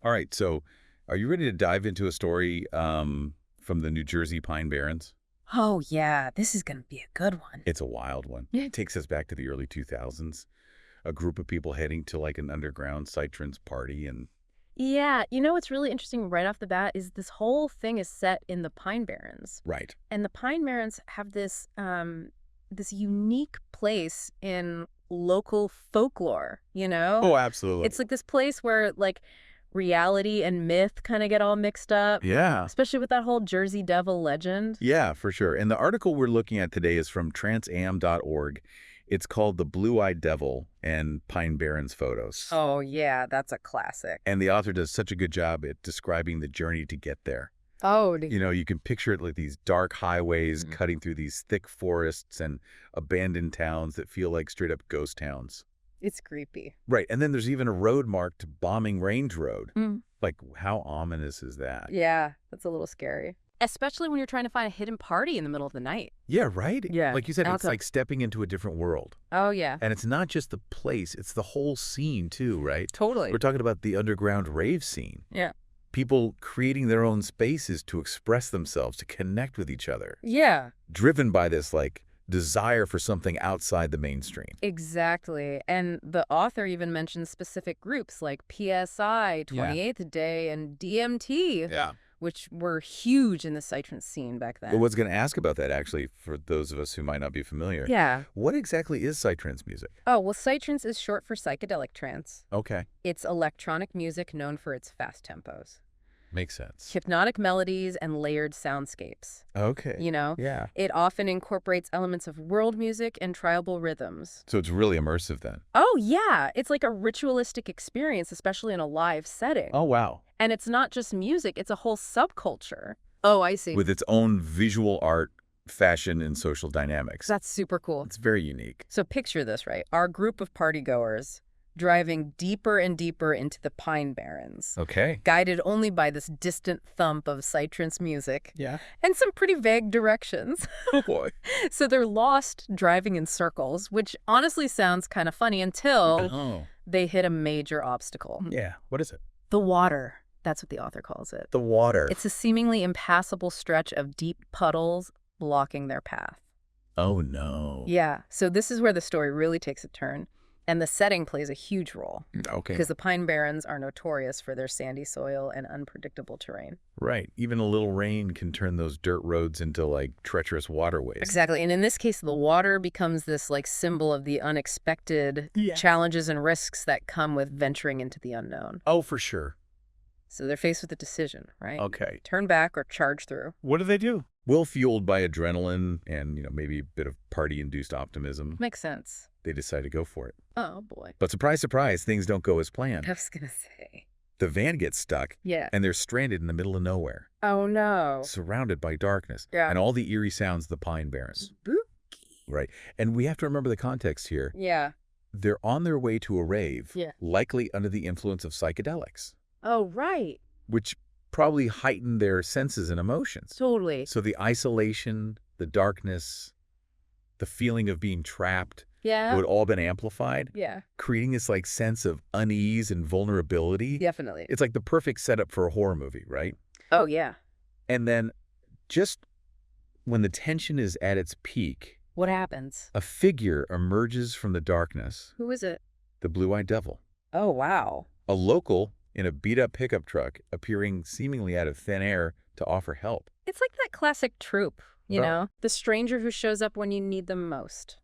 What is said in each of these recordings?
All right, so are you ready to dive into a story from the New Jersey Pine Barrens? Oh, yeah, this is going to be a good one. It's a wild one. Yeah. It takes us back to the early 2000s. A group of people heading to like an underground Psytrance party and Yeah, what's really interesting right off the bat is this whole thing is set in the Pine Barrens. right. And the Pine Barrens have this unique place in local folklore, Oh, absolutely. It's like this place where like reality and myth kind of get all mixed up, Yeah. especially with that whole Jersey Devil legend. Yeah, for sure. And the article we're looking at today is from transam.org. It's called The Blue-Eyed Devil and Pine Barrens Photos. Oh, yeah, that's a classic. And the author does such a good job at describing the journey to get there. Oh, You know, you can picture it like these dark highways cutting through these thick forests and abandoned towns that feel like straight-up ghost towns. it's creepy. Right, and then there's even a road marked Bombing Range Road. Mm. Like, how ominous is that? Yeah, that's a little scary. Especially when you're trying to find a hidden party in the middle of the night. Yeah, right? Yeah. Like you said, And it's also- like stepping into a different world. Oh, yeah. And it's not just the place, it's the whole scene too, right? Totally. We're talking about the underground rave scene. Yeah. People creating their own spaces to express themselves, to connect with each other, Yeah, driven by this, like, desire for something outside the mainstream. exactly. And the author even mentions specific groups like PSI, 28th Day, and DMT, Yeah. which were huge in the Psytrance scene back then. Well, I was going to ask about that, actually, for those of us who might not be familiar. Yeah. What exactly is Psytrance music? Oh, well, Psytrance is short for psychedelic trance. Okay. It's electronic music known for its fast tempos, Makes sense. hypnotic melodies, and layered soundscapes. Okay. Yeah. It often incorporates elements of world music and tribal rhythms. So it's really immersive then. Oh, yeah. It's like a ritualistic experience, especially in a live setting. Oh, wow. And it's not just music, it's a whole subculture. Oh, I see. With its own visual art, fashion, and social dynamics. That's super cool. It's very unique. So picture this, right? Our group of partygoers driving deeper and deeper into the Pine Barrens, Okay. guided only by this distant thump of Psytrance music Yeah. and some pretty vague directions. Oh, boy. So they're lost driving in circles, which honestly sounds kind of funny until Oh. they hit a major obstacle. Yeah. What is it? The water. That's what the author calls it. The water. It's a seemingly impassable stretch of deep puddles blocking their path. Oh, no. Yeah, so this is where the story really takes a turn, and the setting plays a huge role, Okay. because the Pine Barrens are notorious for their sandy soil and unpredictable terrain. Right. Even a little rain can turn those dirt roads into, like, treacherous waterways. Exactly, and in this case, the water becomes this, like, symbol of the unexpected challenges and risks that come with venturing into the unknown. Oh, for sure. So they're faced with a decision, right? Okay. Turn back or charge through. What do they do? Well, fueled by adrenaline and, maybe a bit of party-induced optimism, Makes sense. they decide to go for it. Oh, boy. But surprise, surprise, things don't go as I planned. was gonna say. The van gets stuck, Yeah. and they're stranded in the middle of nowhere, Oh, no. surrounded by darkness Yeah. and all the eerie sounds of the Pine Barrens. Spooky. Right. And we have to remember the context here. Yeah. They're on their way to a rave, Yeah. likely under the influence of psychedelics, Oh, right. which probably heighten their senses and emotions. Totally. So the isolation, the darkness, the feeling of being trapped Yeah. would all been amplified, Yeah. creating this like sense of unease and vulnerability. Definitely. It's like the perfect setup for a horror movie, right? Oh, yeah. And then just when the tension is at its peak, What happens? a figure emerges from the darkness, Who is it? the Blue-Eyed Devil, Oh, wow. a local in a beat-up pickup truck appearing seemingly out of thin air to offer help. It's like that classic trope, you Right. know? The stranger who shows up when you need them most.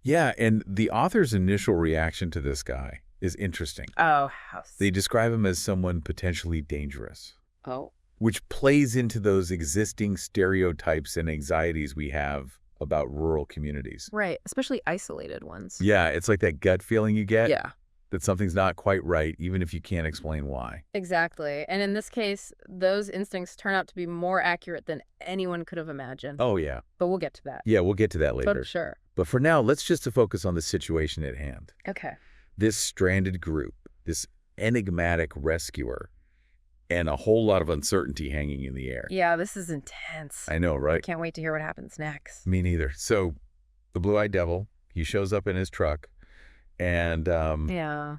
Yeah, and the author's initial reaction to this guy is interesting. Oh, house. They describe him as someone potentially dangerous, Oh. which plays into those existing stereotypes and anxieties we have about rural communities. Right. Especially isolated ones. Yeah, it's like that gut feeling you get Yeah. that something's not quite right, even if you can't explain why. Exactly. And in this case, those instincts turn out to be more accurate than anyone could have imagined. Oh, yeah. But we'll get to that. Yeah, we'll get to that later. But sure. But for now, let's just focus on the situation at hand. Okay. This stranded group, this enigmatic rescuer, and a whole lot of uncertainty hanging in the air. Yeah, this is intense. I know, right? Can't wait to hear what happens next. Me neither. So the Blue-Eyed Devil, he shows up in his truck, and Yeah.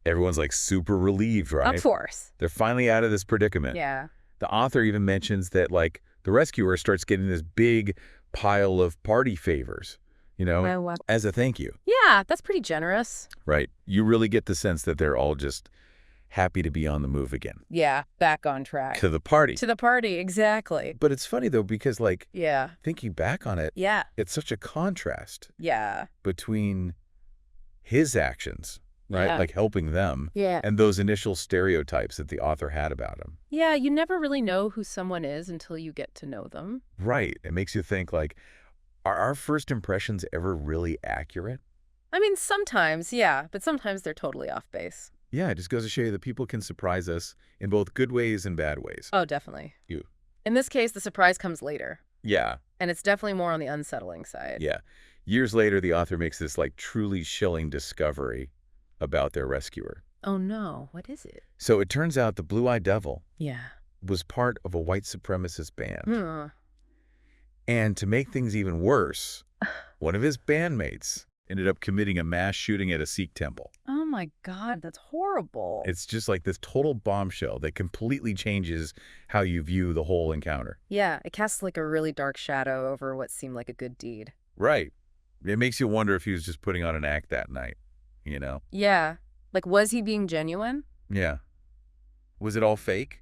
Everyone's like super relieved, right? Of course. They're finally out of this predicament. Yeah. The author even mentions that, like, the rescuer starts getting this big pile of party favors, Oh, wow. as a thank you. Yeah, that's pretty generous. Right. You really get the sense that they're all just happy to be on the move again. Yeah, back on track. To the party. To the party, exactly. But it's funny, though, because, like, Yeah. thinking back on it, Yeah. it's such a contrast Yeah. between his actions, right? Yeah. Like helping them, Yeah. and those initial stereotypes that the author had about him. Yeah, you never really know who someone is until you get to know them. Right. It makes you think, like, are our first impressions ever really accurate? I mean, sometimes, yeah, but sometimes they're totally off base. Yeah, it just goes to show you that people can surprise us in both good ways and bad ways. Oh, definitely. You. In this case, the surprise comes later. Yeah. And it's definitely more on the unsettling side. Yeah. Years later, the author makes this, like, truly chilling discovery about their rescuer. Oh, no. What is it? So it turns out the Blue-Eyed Devil Yeah. was part of a white supremacist band. Hmm. And to make things even worse, one of his bandmates ended up committing a mass shooting at a Sikh temple. Oh, my God. That's horrible. It's just like this total bombshell that completely changes how you view the whole encounter. Yeah, it casts like a really dark shadow over what seemed like a good deed. Right. It makes you wonder if he was just putting on an act that night, Yeah. Like, was he being genuine? Yeah. Was it all fake?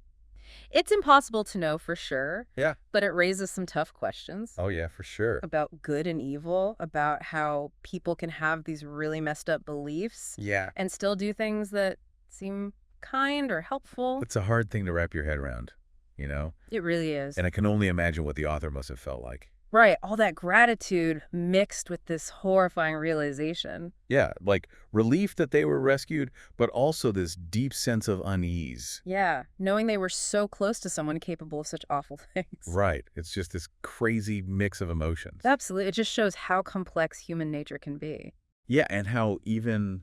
It's impossible to know for sure. Yeah. But it raises some tough questions. Oh, yeah, for sure. About good and evil, about how people can have these really messed up beliefs Yeah. and still do things that seem kind or helpful. It's a hard thing to wrap your head around, It really is. And I can only imagine what the author must have felt like. Right. All that gratitude mixed with this horrifying realization. Yeah, like relief that they were rescued, but also this deep sense of unease. Yeah. Knowing they were so close to someone capable of such awful things. Right. It's just this crazy mix of emotions. Absolutely. It just shows how complex human nature can be. Yeah, and how even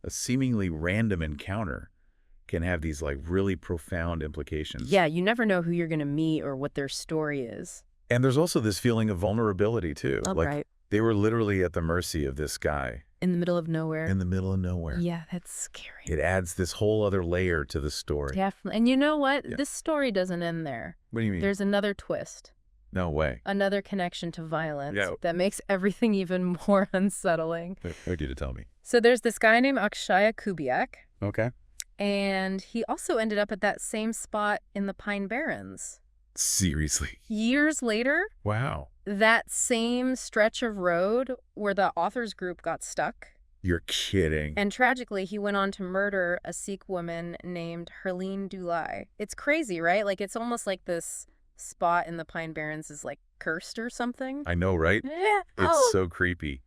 a seemingly random encounter can have these, like, really profound implications. Yeah, you never know who you're going to meet or what their story is. And there's also this feeling of vulnerability, too. Oh, like, right. they were literally at the mercy of this guy. In the middle of nowhere. In the middle of nowhere. Yeah, that's scary. It adds this whole other layer to the story. Definitely. And you know what? Yeah. This story doesn't end there. What do you mean? There's another twist. No way. Another connection to violence Yeah. that makes everything even more unsettling. I need you to tell me. So there's this guy named Akshaya Kubiak, Okay. and he also ended up at that same spot in the Pine Barrens. Seriously? Years later, Wow. that same stretch of road where the authors group got stuck. You're kidding. And tragically, he went on to murder a Sikh woman named Herline Dulai. It's crazy, right? Like, it's almost like this spot in the Pine Barrens is, like, cursed or something. I know, right? Yeah. It's so creepy.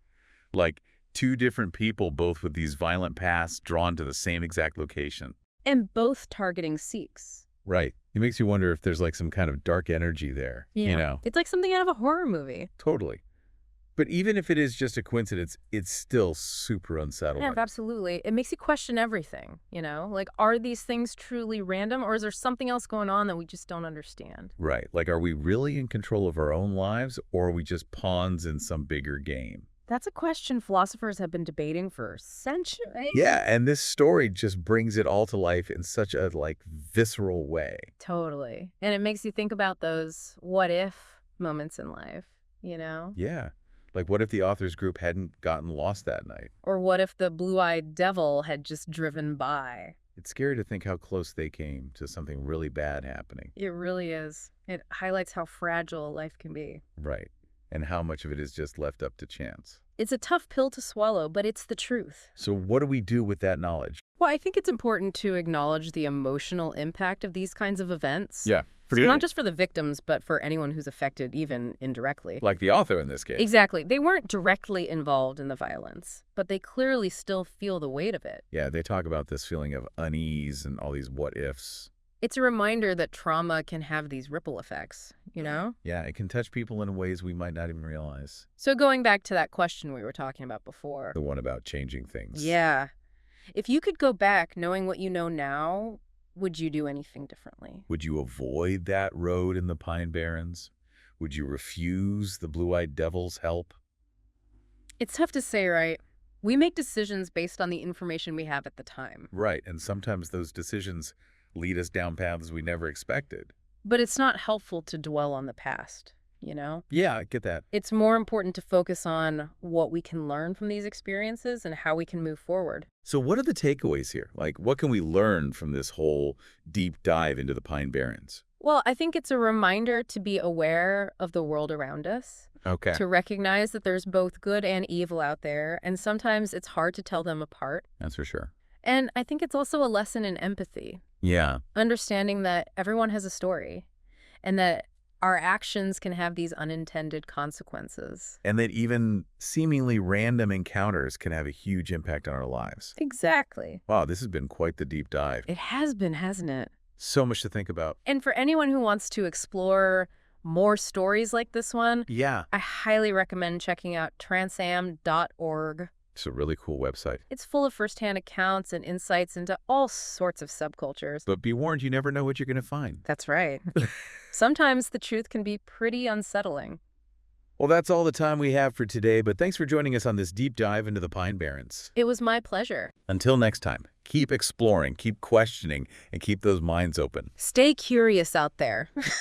Like, two different people, both with these violent pasts, drawn to the same exact location. And both targeting Sikhs. Right. It makes you wonder if there's, like, some kind of dark energy there, It's like something out of a horror movie. Totally. But even if it is just a coincidence, it's still super unsettling. Yeah, absolutely. It makes you question everything, Like, are these things truly random, or is there something else going on that we just don't understand? Right. Like, are we really in control of our own lives, or are we just pawns in some bigger game? That's a question philosophers have been debating for centuries. Yeah, and this story just brings it all to life in such a, like, visceral way. Totally. And it makes you think about those what-if moments in life, Yeah. Like, what if the authors group hadn't gotten lost that night? Or what if the blue-eyed devil had just driven by? It's scary to think how close they came to something really bad happening. It really is. It highlights how fragile life can be. Right. And how much of it is just left up to chance. It's a tough pill to swallow, but it's the truth. So what do we do with that knowledge? Well, I think it's important to acknowledge the emotional impact of these kinds of events. Yeah. So not just for the victims, but for anyone who's affected, even indirectly. Like the author in this case. Exactly. They weren't directly involved in the violence, but they clearly still feel the weight of it. Yeah, they talk about this feeling of unease and all these what-ifs. It's a reminder that trauma can have these ripple effects, Yeah, it can touch people in ways we might not even realize. So going back to that question we were talking about before. The one about changing things. Yeah. If you could go back knowing what you know now, would you do anything differently? Would you avoid that road in the Pine Barrens? Would you refuse the Blue-Eyed Devil's help? It's tough to say, right? We make decisions based on the information we have at the time. Right, and sometimes those decisions lead us down paths we never expected. But it's not helpful to dwell on the past, you know? Yeah, I get that. It's more important to focus on what we can learn from these experiences and how we can move forward. So what are the takeaways here? Like, what can we learn from this whole deep dive into the Pine Barrens? Well, I think it's a reminder to be aware of the world around us, Okay. to recognize that there's both good and evil out there, and sometimes it's hard to tell them apart. That's for sure. And I think it's also a lesson in empathy, Yeah. understanding that everyone has a story and that our actions can have these unintended consequences. And that even seemingly random encounters can have a huge impact on our lives. Exactly. Wow, this has been quite the deep dive. It has been, hasn't it? So much to think about. And for anyone who wants to explore more stories like this one, Yeah. I highly recommend checking out transam.org. It's a really cool website. It's full of firsthand accounts and insights into all sorts of subcultures. But be warned, you never know what you're going to find. That's right. Sometimes the truth can be pretty unsettling. Well, that's all the time we have for today, but thanks for joining us on this deep dive into the Pine Barrens. It was my pleasure. Until next time, keep exploring, keep questioning, and keep those minds open. Stay curious out there.